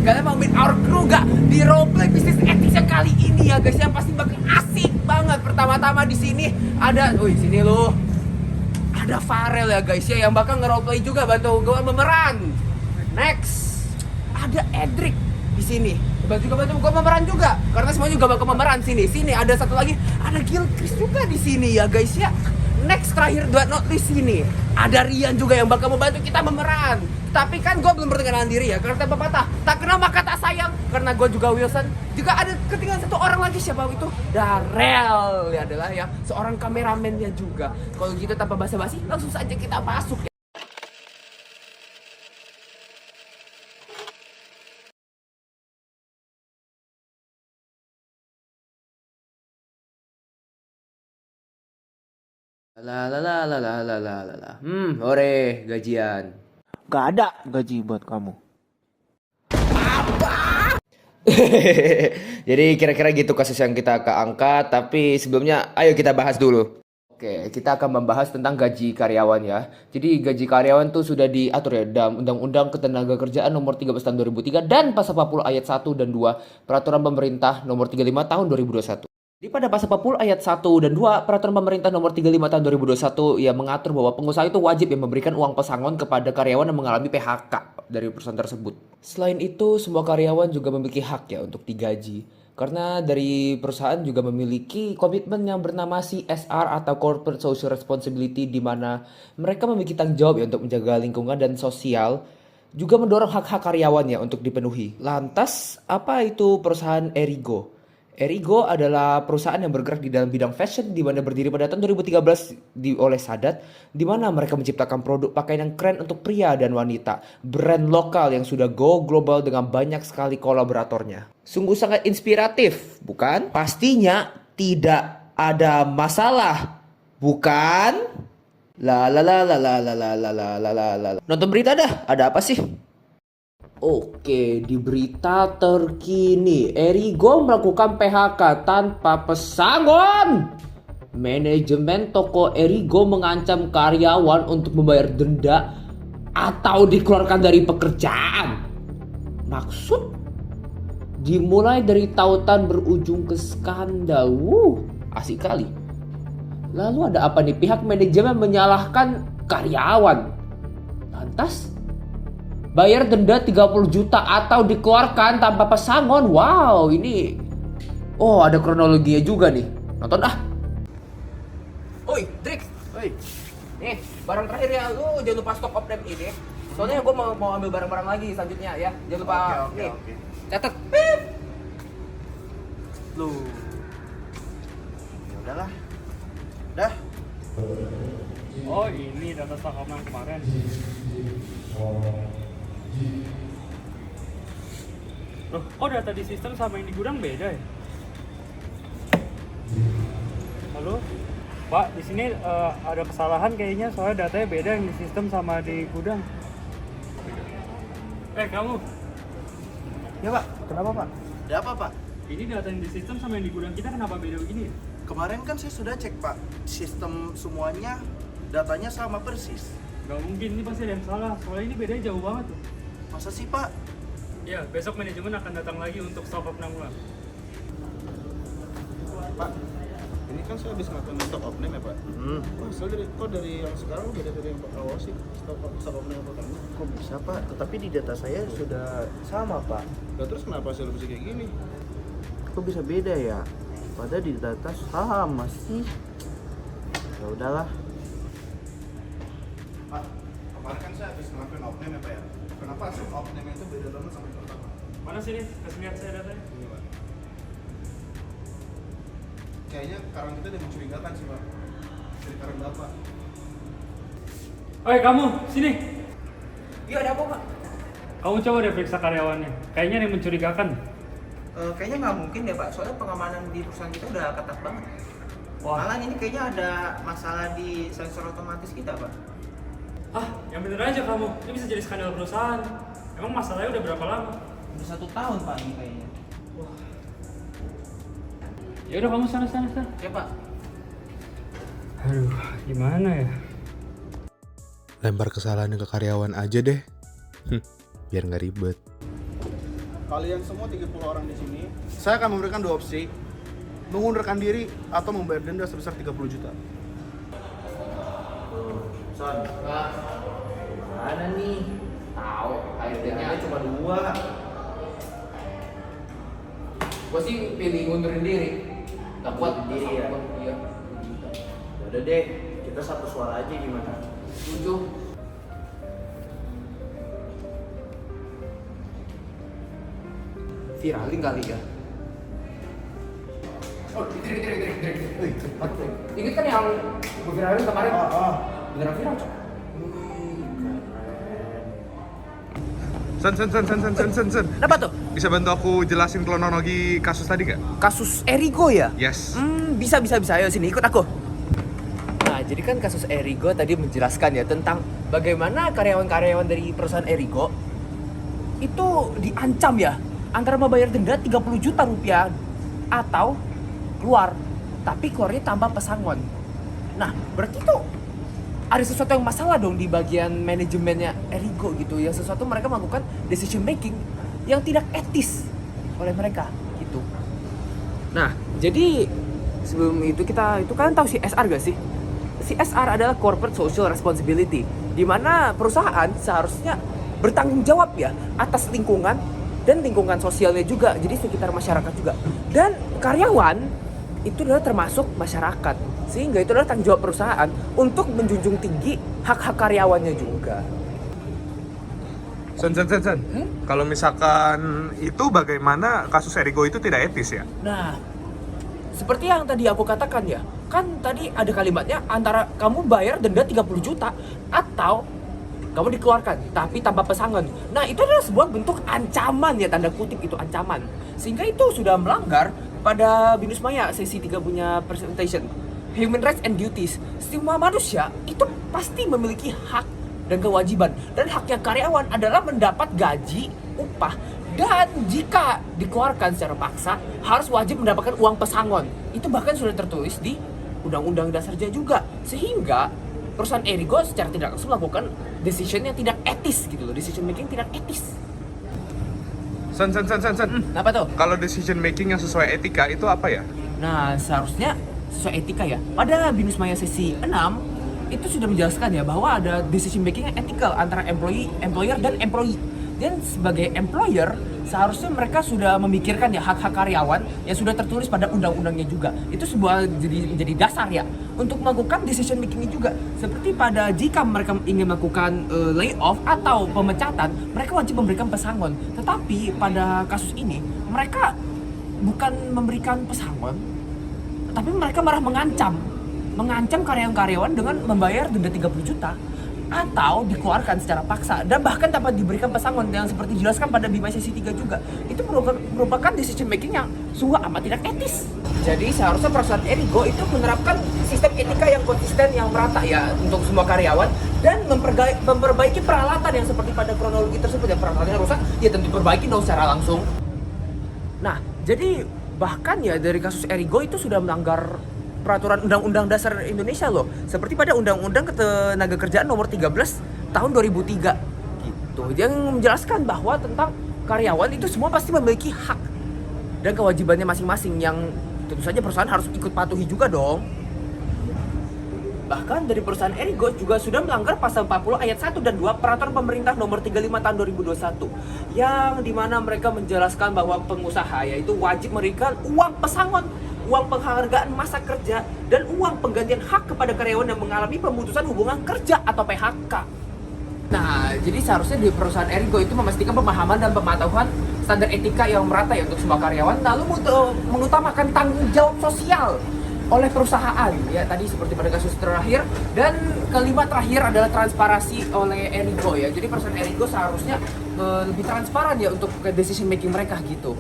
Kalian mau meet our crew gak? Di roleplay bisnis ethics yang kali ini ya guys, yang pasti bakal asik banget. Pertama-tama di sini ada, wih sini lo, ada Farel ya guys ya, yang bakal nge-roleplay juga bantu gue memeran. Next, ada Edric di sini. Bantu gue memeran juga, karena semua juga bakal memeran sini. Sini ada satu lagi, ada Gilchrist juga di sini ya guys ya. Next terakhir but not least sini ada Rian juga yang bakal membantu kita memeran. Tapi kan gue belum perkenalan diri ya, karena pepatah tak kenal maka tak sayang. Karena gue juga Wilson, juga ada ketinggalan satu orang lagi, siapa itu? Darel ya, adalah ya seorang kameramennya juga. Kalau gitu tanpa basa-basi langsung saja kita masuk ya. Ore gajian. Gak ada gaji buat kamu. Jadi kira-kira gitu kasus yang kita keangkat, tapi sebelumnya ayo kita bahas dulu. Oke, kita akan membahas tentang gaji karyawan ya. Jadi gaji karyawan tuh sudah diatur ya dalam Undang-Undang Ketenagakerjaan Nomor 13 Tahun 2003 dan Pasal 40 Ayat 1 dan 2 Peraturan Pemerintah Nomor 35 Tahun 2021. Di pada pasal 40 ayat 1 dan 2 Peraturan Pemerintah Nomor 35 Tahun 2021 yang mengatur bahwa pengusaha itu wajib yang memberikan uang pesangon kepada karyawan yang mengalami PHK dari perusahaan tersebut. Selain itu, semua karyawan juga memiliki hak ya untuk digaji. Karena dari perusahaan juga memiliki komitmen yang bernama CSR atau Corporate Social Responsibility, di mana mereka memiliki tanggung jawab ya untuk menjaga lingkungan dan sosial, juga mendorong hak-hak karyawannya untuk dipenuhi. Lantas, apa itu perusahaan Erigo? Erigo adalah perusahaan yang bergerak di dalam bidang fashion, di mana berdiri pada tahun 2013 oleh Sadat, di mana mereka menciptakan produk pakaian yang keren untuk pria dan wanita, brand lokal yang sudah go global dengan banyak sekali kolaboratornya. Sungguh sangat inspiratif, bukan? Pastinya tidak ada masalah, bukan? La la la la la la la la la la la la. Nonton berita dah, ada apa sih? Oke, di berita terkini, Erigo melakukan PHK tanpa pesangon. Manajemen toko Erigo mengancam karyawan untuk membayar denda atau dikeluarkan dari pekerjaan. Maksud? Dimulai dari tautan berujung ke skandal. Asik kali. Lalu ada apa nih? Pihak manajemen menyalahkan karyawan. Lantas? Bayar denda 30 juta atau dikeluarkan tanpa pesangon. Wow, ini... Oh, ada kronologinya juga nih. Nonton ah. Oi, Drix. Oi. Nih, barang terakhir ya. Lu jangan lupa stok opname ini. Soalnya gue mau ambil barang-barang lagi selanjutnya ya. Jangan lupa. Nih. Catat. Pip. Lu. Ya udahlah. Dah. Oh, ini data stok opname kemarin. Loh, kok data di sistem sama yang di gudang beda ya? Halo? Pak, di sini ada kesalahan kayaknya, soalnya datanya beda yang di sistem sama di gudang. Kamu? Ya Pak, kenapa Pak? Ada apa Pak? Ini data yang di sistem sama yang di gudang kita kenapa beda begini ya? Kemarin kan saya sudah cek Pak, sistem semuanya datanya sama persis. Gak mungkin, ini pasti ada yang salah, soalnya ini bedanya jauh banget tuh. Masa sih Pak? Ya, besok manajemen akan datang lagi untuk stok opname ulang. Pak, ini kan saya habis ngelakuin stok opname ya Pak. Kok dari yang sekarang beda dari yang awal sih, stok opname yang pertama? Kok bisa Pak? Tetapi di data saya sudah sama Pak. Nah, terus kenapa hasilnya bisa kayak gini? Kok bisa beda ya? Padahal di data sama sih. Ya udahlah. Pak, kemarin kan saya habis ngelakuin opname ya Pak ya. Kenapa hasil opname itu beda banget sama yang pertama? Mana sini? Kasih lihat saya datanya. Ini Pak. Kayaknya karang kita ada mencurigakan sih Pak. Dari karang Bapak. Oi, kamu, sini. Iya, ada apa Pak? Kamu coba deh periksa karyawannya. Kayaknya ada yang mencurigakan. Kayaknya nggak mungkin ya Pak, soalnya pengamanan di perusahaan kita udah ketat banget. Wah. Malah ini kayaknya ada masalah di sensor otomatis kita Pak. Ah, yang bener aja kamu. Ini bisa jadi skandal perusahaan. Emang masalahnya udah berapa lama? Udah 1 tahun Pak ini kayaknya. Ya udah kamu sana. Ya Pak. Aduh, gimana ya? Lempar kesalahan ke karyawan aja deh. Biar nggak ribet. kalian semua 30 orang di sini, saya akan memberikan 2 opsi. Mengundurkan diri atau membayar denda sebesar 30 juta. Son, mana nih? Tahu, Dendanya cuma 2. Gue sih pilih ngundurin diri. Gak kuat Diri ya? Iya. Udah deh, kita satu suara aja gimana? Setuju. Viralin kali ya. Oh, cepat. Ingat kan yang gue viralin kemarin? Beneran viral, Cok. Sen. Kenapa tuh? Bisa bantu aku jelasin kronologi kasus tadi nggak? Kasus Erigo ya? Yes. Bisa. Ayo sini, ikut aku. Nah, jadi kan kasus Erigo tadi menjelaskan ya tentang bagaimana karyawan-karyawan dari perusahaan Erigo itu diancam ya antara membayar denda 30 juta rupiah atau keluar, tapi keluarnya tanpa pesangon. Nah, berarti itu ada sesuatu yang masalah dong di bagian manajemennya Erigo gitu ya, sesuatu mereka melakukan decision making yang tidak etis oleh mereka gitu. Nah, jadi sebelum itu kalian tahu CSR gak sih? CSR adalah Corporate Social Responsibility, di mana perusahaan seharusnya bertanggung jawab ya atas lingkungan dan lingkungan sosialnya juga, jadi sekitar masyarakat juga. Dan karyawan itu adalah termasuk masyarakat, sehingga itu adalah tanggung jawab perusahaan untuk menjunjung tinggi hak-hak karyawannya juga. Sen. Kalau misalkan itu bagaimana kasus Erigo itu tidak etis ya? Nah, seperti yang tadi aku katakan ya, kan tadi ada kalimatnya antara kamu bayar denda 30 juta atau kamu dikeluarkan tapi tanpa pesangon. Nah, itu adalah sebuah bentuk ancaman ya, tanda kutip itu ancaman. Sehingga itu sudah melanggar pada BINUS Maya sesi 3 punya presentation Human Rights and Duties. Semua manusia itu pasti memiliki hak dan kewajiban, dan haknya karyawan adalah mendapat gaji, upah, dan jika dikeluarkan secara paksa harus wajib mendapatkan uang pesangon. Itu bahkan sudah tertulis di Undang-Undang Dasarnya juga, sehingga perusahaan Erigo secara tidak langsung melakukan decision yang tidak etis gitu loh, decision making tidak etis. Sen. Apa tuh? Kalau decision making yang sesuai etika itu apa ya? Nah, seharusnya sesuai etika ya. Pada BINUS Maya sesi 6 itu sudah menjelaskan ya bahwa ada decision making yang ethical antara employer dan employee. Dan sebagai employer seharusnya mereka sudah memikirkan ya hak-hak karyawan yang sudah tertulis pada undang-undangnya juga. Itu sebuah jadi dasar ya untuk melakukan decision makingnya juga. Seperti pada jika mereka ingin melakukan layoff atau pemecatan, mereka wajib memberikan pesangon. Tetapi pada kasus ini mereka bukan memberikan pesangon, tapi mereka malah mengancam karyawan-karyawan dengan membayar denda 30 juta atau dikeluarkan secara paksa dan bahkan tanpa diberikan pesangon, yang seperti dijelaskan pada BIMA sesi 3 juga. Itu merupakan decision making yang sungguh amat tidak etis. Jadi seharusnya perusahaan Erigo itu menerapkan sistem etika yang konsisten, yang merata ya untuk semua karyawan, dan memperbaiki peralatan yang seperti pada kronologi tersebut. Ya, peralatannya rusak ya tentu diperbaiki dong secara langsung. Nah, jadi bahkan ya dari kasus Erigo itu sudah melanggar peraturan Undang-Undang Dasar Indonesia loh, seperti pada Undang-Undang Ketenagakerjaan nomor 13 tahun 2003 gitu, yang menjelaskan bahwa tentang karyawan itu semua pasti memiliki hak dan kewajibannya masing-masing, yang tentu saja perusahaan harus ikut patuhi juga dong. Bahkan dari perusahaan Erigo juga sudah melanggar pasal 40 ayat 1 dan 2 Peraturan Pemerintah nomor 35 tahun 2021, yang dimana mereka menjelaskan bahwa pengusaha yaitu wajib memberikan uang pesangon, uang penghargaan masa kerja, dan uang penggantian hak kepada karyawan yang mengalami pemutusan hubungan kerja atau PHK. Nah, jadi seharusnya di perusahaan Erigo itu memastikan pemahaman dan pemantauan standar etika yang merata ya untuk semua karyawan, lalu mengutamakan tanggung jawab sosial oleh perusahaan ya, tadi seperti pada kasus terakhir. Dan kelima terakhir adalah transparansi oleh Erigo ya. Jadi perusahaan Erigo seharusnya lebih transparan ya untuk decision making mereka gitu.